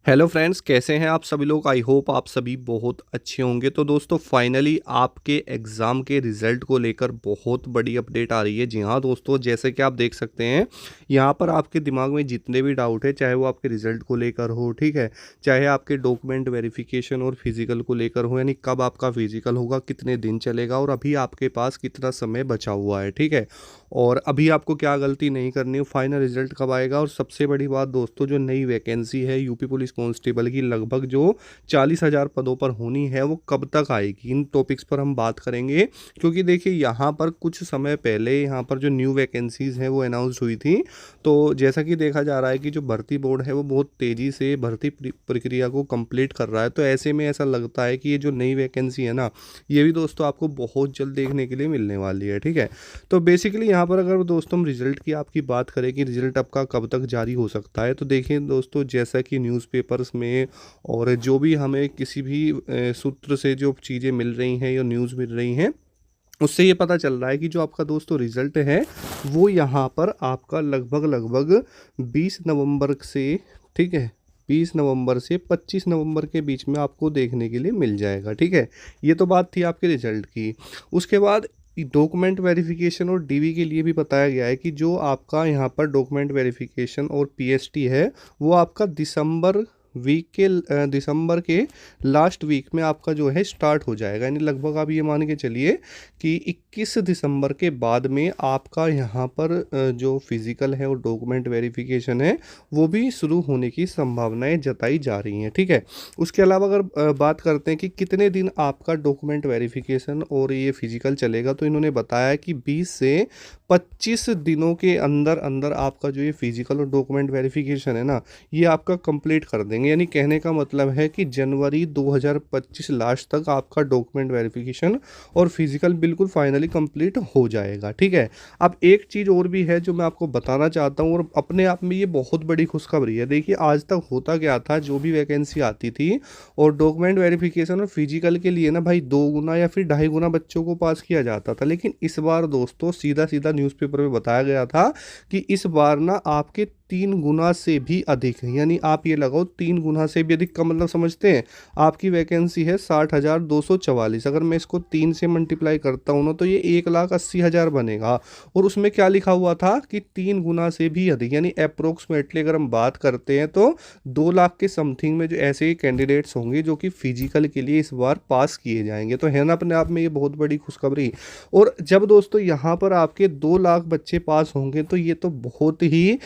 Hello friends, कैसे हैं आप सभी लोग। आई होप आप सभी बहुत अच्छे होंगे। तो दोस्तों, फाइनली आपके एग्ज़ाम के रिज़ल्ट को लेकर बहुत बड़ी अपडेट आ रही है। जी हाँ दोस्तों, जैसे कि आप देख सकते हैं यहाँ पर आपके दिमाग में जितने भी डाउट है, चाहे वो आपके रिज़ल्ट को लेकर हो, ठीक है, चाहे आपके डॉक्यूमेंट वेरिफिकेशन और फिजिकल को लेकर हो, यानी कब आपका फिजिकल होगा, कितने दिन चलेगा और अभी आपके पास कितना समय बचा हुआ है, ठीक है, और अभी आपको क्या गलती नहीं करनी है, फाइनल रिजल्ट कब आएगा। और सबसे बड़ी बात दोस्तों, जो नई वैकेंसी है यूपी पुलिस कांस्टेबल की, लगभग जो 40,000 पदों पर होनी है, वो कब तक आएगी, इन टॉपिक्स पर हम बात करेंगे। क्योंकि देखिए, यहाँ पर कुछ समय पहले यहाँ पर जो न्यू वैकेंसीज़ हैं वो अनाउंस हुई थी। तो जैसा कि देखा जा रहा है कि जो भर्ती बोर्ड है वो बहुत तेज़ी से भर्ती प्रक्रिया को कंप्लीट कर रहा है। तो ऐसे में ऐसा लगता है कि ये जो नई वैकेंसी है ना, ये भी दोस्तों आपको बहुत जल्द देखने के लिए मिलने वाली है, ठीक है। तो बेसिकली यहाँ पर अगर दोस्तों हम रिज़ल्ट की आपकी बात करें कि रिज़ल्ट आपका कब तक जारी हो सकता है, तो देखिए दोस्तों, जैसा कि न्यूज़पेपर्स में और जो भी हमें किसी भी सूत्र से जो चीज़ें मिल रही हैं या न्यूज़ मिल रही हैं, उससे ये पता चल रहा है कि जो आपका दोस्तों रिज़ल्ट है वो यहाँ पर आपका लगभग लगभग 20 नवंबर से, ठीक है, 20 नवंबर से 25 नवंबर के बीच में आपको देखने के लिए मिल जाएगा, ठीक है। ये तो बात थी आपके रिज़ल्ट की। उसके बाद डॉक्यूमेंट वेरिफिकेशन और डीवी के लिए भी बताया गया है कि जो आपका यहाँ पर डॉक्यूमेंट वेरिफिकेशन और पीएसटी है, वो आपका दिसंबर के लास्ट वीक में आपका जो है स्टार्ट हो जाएगा। यानी लगभग आप ये मान के चलिए कि 21 दिसंबर के बाद में आपका यहाँ पर जो फिज़िकल है और डॉक्यूमेंट वेरिफिकेशन है वो भी शुरू होने की संभावनाएं जताई जा रही हैं, ठीक है। उसके अलावा अगर बात करते हैं कि कितने दिन आपका डॉक्यूमेंट वेरिफिकेशन और ये फिजिकल चलेगा, तो इन्होंने बताया कि 20 से 25 दिनों के अंदर अंदर आपका जो ये फिजिकल और डॉक्यूमेंट वेरिफिकेशन है ना, ये आपका कंप्लीट कर देंगे। यानी कहने का मतलब है कि जनवरी 2025 लास्ट तक आपका डॉक्यूमेंट वेरिफिकेशन और फिजिकल बिल्कुल फाइनली कंप्लीट हो जाएगा, ठीक है। अब एक चीज़ और भी है जो मैं आपको बताना चाहता हूँ, और अपने आप में ये बहुत बड़ी खुशखबरी है। देखिए, आज तक होता क्या था, जो भी वैकेंसी आती थी और डॉक्यूमेंट वेरिफिकेशन और फिजिकल के लिए ना भाई 2 गुना या फिर 2.5 गुना बच्चों को पास किया जाता था। लेकिन इस बार दोस्तों सीधा सीधा न्यूज़पेपर में बताया गया था कि इस बार ना आपके 3 गुना से भी अधिक है। यानी आप ये लगाओ 3 गुना से भी अधिक का मतलब समझते हैं, आपकी वैकेंसी है 60,244। अगर मैं इसको 3 से मल्टीप्लाई करता हूँ ना, तो ये 1,80,000 बनेगा। और उसमें क्या लिखा हुआ था कि 3 गुना से भी अधिक, यानी अप्रोक्सीमेटली अगर हम बात करते हैं तो 2 लाख के समथिंग में जो ऐसे कैंडिडेट्स होंगे जो कि फिजिकल के लिए इस बार पास किए जाएंगे। तो है ना अपने आप में ये बहुत बड़ी खुशखबरी। और जब दोस्तों यहाँ पर आपके 2 लाख बच्चे पास होंगे, तो ये तो बहुत ही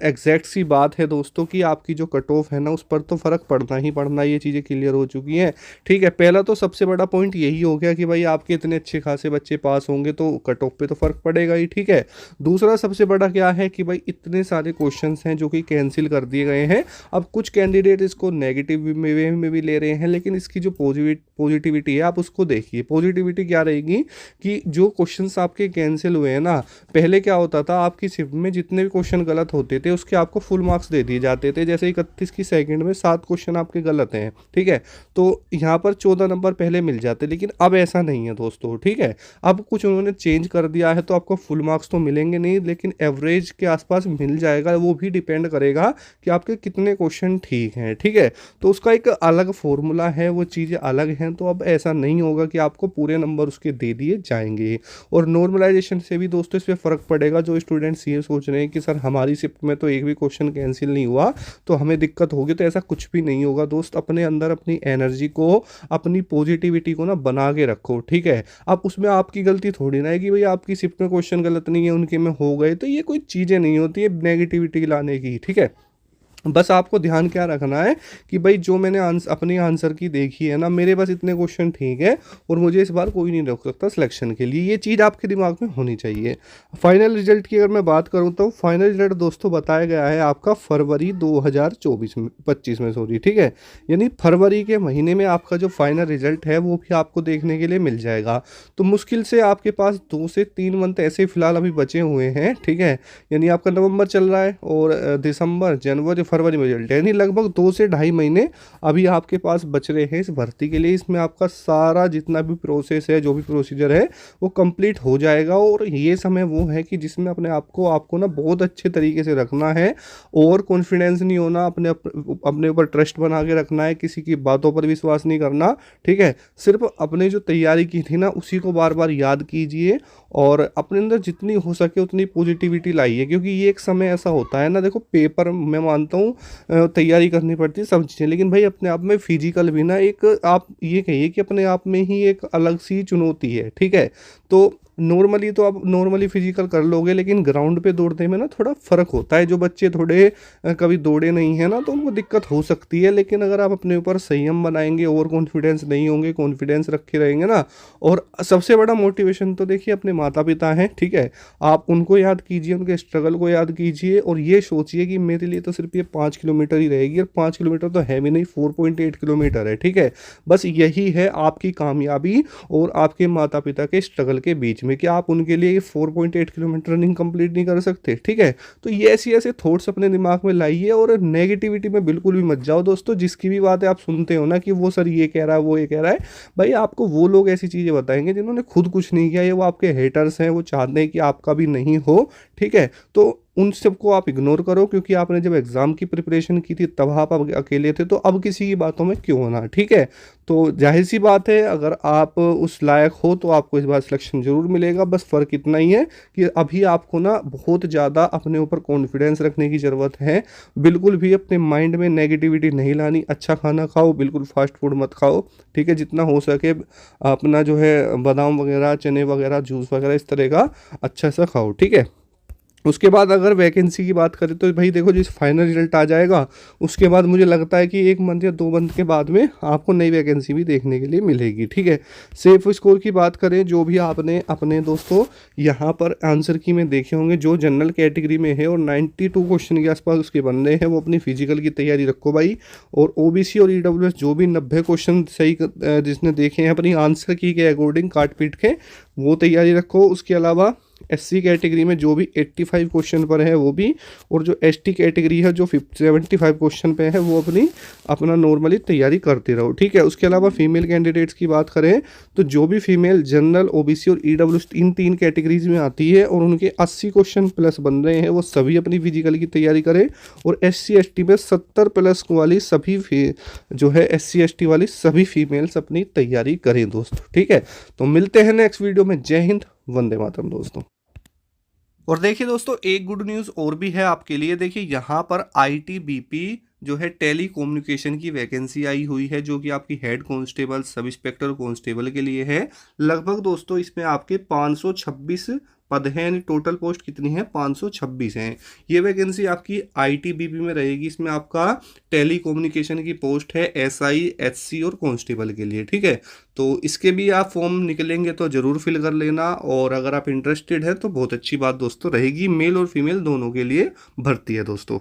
एग्जैक्ट सी बात है दोस्तों कि आपकी जो कट ऑफ है ना, उस पर तो फ़र्क पड़ना ही पड़ना, ये चीज़ें क्लियर हो चुकी हैं, ठीक है। पहला तो सबसे बड़ा पॉइंट यही हो गया कि भाई आपके इतने अच्छे खासे बच्चे पास होंगे तो कट ऑफ पे तो फ़र्क पड़ेगा ही, ठीक है। दूसरा सबसे बड़ा क्या है कि भाई इतने सारे क्वेश्चंस हैं जो कि कैंसिल कर दिए गए हैं। अब कुछ कैंडिडेट इसको नेगेटिव वे में भी ले रहे हैं, लेकिन इसकी जो पॉजिटिविटी है आप उसको देखिए। पॉजिटिविटी क्या रहेगी कि जो क्वेश्चंस आपके कैंसिल हुए हैं ना, पहले क्या होता था, आपकी शिफ्ट में जितने भी क्वेश्चन गलत होते थे उसके आपको फुल मार्क्स दे दिए जाते थे। जैसे 31 की सेकंड में 7 क्वेश्चन आपके गलत हैं, ठीक है, तो यहाँ पर 14 नंबर पहले मिल जाते। लेकिन अब ऐसा नहीं है दोस्तों, ठीक है। अब कुछ उन्होंने चेंज कर दिया है, तो आपको फुल मार्क्स तो मिलेंगे नहीं, लेकिन एवरेज के आसपास मिल जाएगा। वो भी डिपेंड करेगा कि आपके कितने क्वेश्चन ठीक हैं, ठीक है। तो उसका एक अलग फॉर्मूला है, वो चीज़ें अलग हैं। तो अब ऐसा नहीं होगा कि आपको पूरे नंबर उसके दे दिए जाएंगे। और नॉर्मलाइजेशन से भी दोस्तों इस पर फ़र्क पड़ेगा। जो स्टूडेंट्स ये सोच रहे हैं कि सर हमारी शिफ्ट में तो एक भी क्वेश्चन कैंसिल नहीं हुआ तो हमें दिक्कत होगी, तो ऐसा कुछ भी नहीं होगा दोस्त। अपने अंदर अपनी एनर्जी को, अपनी पॉजिटिविटी को ना बना के रखो, ठीक है। अब उसमें आपकी गलती थोड़ी ना है कि भाई आपकी शिफ्ट में क्वेश्चन गलत नहीं है, उनके में हो गए। तो ये कोई चीज़ें नहीं होती है नेगेटिविटी लाने की, ठीक है। बस आपको ध्यान क्या रखना है कि भाई जो मैंने अपनी आंसर की देखी है ना, मेरे पास इतने क्वेश्चन ठीक है और मुझे इस बार कोई नहीं रोक सकता सिलेक्शन के लिए। ये चीज़ आपके दिमाग में होनी चाहिए। फाइनल रिजल्ट की अगर मैं बात करूं तो फाइनल रिजल्ट दोस्तों बताया गया है आपका फरवरी 2024 में, 25 में सॉरी, ठीक है। यानी फरवरी के महीने में आपका जो फाइनल रिजल्ट है वो भी आपको देखने के लिए मिल जाएगा। तो मुश्किल से आपके पास 2 से 3 मंथ ऐसे फिलहाल अभी बचे हुए हैं, ठीक है। यानी आपका नवंबर चल रहा है और दिसंबर, जनवरी, फरवरी में रिजल्ट है, यानी लगभग 2 से ढाई महीने अभी आपके पास बच रहे हैं इस भर्ती के लिए। इसमें आपका सारा जितना भी प्रोसेस है, जो भी प्रोसीजर है, वो कंप्लीट हो जाएगा। और ये समय वो है कि जिसमें अपने आप को आपको ना बहुत अच्छे तरीके से रखना है, और कॉन्फिडेंस नहीं होना, अपने ऊपर ट्रस्ट बना के रखना है, किसी की बातों पर विश्वास नहीं करना, ठीक है। सिर्फ अपने जो तैयारी की थी ना उसी को बार बार याद कीजिए, और अपने अंदर जितनी हो सके उतनी पॉजिटिविटी लाइए, क्योंकि ये एक समय ऐसा होता है ना, देखो पेपर मैं मानता हूँ तैयारी करनी पड़ती है सब चीज़ें, लेकिन भाई अपने आप में फिजिकल भी ना एक, आप ये कहिए कि अपने आप में ही एक अलग सी चुनौती है, ठीक है। तो नॉर्मली तो आप नॉर्मली फिजिकल कर लोगे, लेकिन ग्राउंड पे दौड़ने में ना थोड़ा फर्क होता है। जो बच्चे थोड़े कभी दौड़े नहीं है ना, तो उनको दिक्कत हो सकती है, लेकिन अगर आप अपने ऊपर संयम बनाएंगे, ओवर कॉन्फिडेंस नहीं होंगे, कॉन्फिडेंस रखे रहेंगे ना, और सबसे बड़ा मोटिवेशन तो देखिए अपने माता पिता हैं, ठीक है। आप उनको याद कीजिए, उनके स्ट्रगल को याद कीजिए, और ये सोचिए कि मेरे लिए तो सिर्फ ये 5 किलोमीटर ही रहेगी, और 5 किलोमीटर तो है भी नहीं, 4.8 किलोमीटर है, ठीक है। बस यही है आपकी कामयाबी और आपके माता पिता के स्ट्रगल के बीच में, कि आप उनके लिए 4.8 किलोमीटर रनिंग कंप्लीट नहीं कर सकते, ठीक है। तो ये ऐसे ऐसे थॉट्स अपने दिमाग में लाइए, और नेगेटिविटी में बिल्कुल भी मत जाओ दोस्तों। जिसकी भी बातें आप सुनते हो ना कि वो सर ये कह रहा है, वो ये कह रहा है, भाई आपको वो लोग ऐसी चीज़ें बताएंगे जिन्होंने खुद कुछ नहीं किया, ये वो आपके हेटर्स हैं, वो चाहते हैं कि आपका भी नहीं हो, ठीक है। तो उन सबको आप इग्नोर करो, क्योंकि आपने जब एग्ज़ाम की प्रिपरेशन की थी तब आप अकेले थे, तो अब किसी की बातों में क्यों होना, ठीक है। तो जाहिर सी बात है, अगर आप उस लायक हो तो आपको इस बार सिलेक्शन जरूर मिलेगा। बस फ़र्क इतना ही है कि अभी आपको ना बहुत ज़्यादा अपने ऊपर कॉन्फिडेंस रखने की ज़रूरत है। बिल्कुल भी अपने माइंड में नेगेटिविटी नहीं लानी। अच्छा खाना खाओ, बिल्कुल फास्ट फूड मत खाओ, ठीक है। जितना हो सके अपना जो है बादाम वगैरह, चने वगैरह, जूस वगैरह इस तरह का अच्छा सा खाओ, ठीक है। उसके बाद अगर वैकेंसी की बात करें तो भाई देखो, जिस फाइनल रिजल्ट आ जाएगा उसके बाद मुझे लगता है कि 1 मंथ या 2 मंथ के बाद में आपको नई वैकेंसी भी देखने के लिए मिलेगी, ठीक है। सेफ स्कोर की बात करें, जो भी आपने अपने दोस्तों यहाँ पर आंसर की में देखे होंगे, जो जनरल कैटेगरी में है और 92 क्वेश्चन के आसपास उसके बनने हैं, वो अपनी फिजिकल की तैयारी रखो भाई। और ओबीसी और ईडब्ल्यूएस जो भी 90 क्वेश्चन सही जिसने देखे हैं अपनी आंसर की के अकॉर्डिंग काट पीट के, वो तैयारी रखो। उसके अलावा एससी कैटेगरी में जो भी 85 क्वेश्चन पर है वो भी, और जो एसटी कैटेगरी है जो 75 क्वेश्चन पे है वो अपना नॉर्मली तैयारी करते रहो, ठीक है। उसके अलावा फीमेल कैंडिडेट्स की बात करें तो जो भी फीमेल जनरल, ओबीसी और ईडब्ल्यू इन 3 कैटेगरीज में आती है और उनके 80 क्वेश्चन प्लस बन रहे हैं, वो सभी अपनी फिजिकल की तैयारी करें। और एससी एसटी में 70 प्लस वाली सभी जो है एससी एसटी वाली सभी फीमेल्स अपनी तैयारी करें दोस्तों, ठीक है। तो मिलते हैं नेक्स्ट वीडियो में। जय हिंद, वंदे मातरम दोस्तों। और देखिए दोस्तों, एक गुड न्यूज़ और भी है आपके लिए। देखिए यहाँ पर आईटीबीपी जो है टेली कम्युनिकेशन की वैकेंसी आई हुई है, जो कि आपकी head constable, sub inspector constable के लिए है। लगभग दोस्तों इसमें आपके 526 पद हैं, यानी टोटल पोस्ट कितनी है, 526 हैं। ये वैकेंसी आपकी आईटीबीपी में रहेगी। इसमें आपका टेली कम्युनिकेशन की पोस्ट है, एसआई, एचसी और कांस्टेबल के लिए, ठीक है। तो इसके भी आप फॉर्म निकलेंगे तो ज़रूर फिल कर लेना, और अगर आप इंटरेस्टेड है तो बहुत अच्छी बात दोस्तों रहेगी। मेल और फीमेल दोनों के लिए भर्ती है दोस्तों।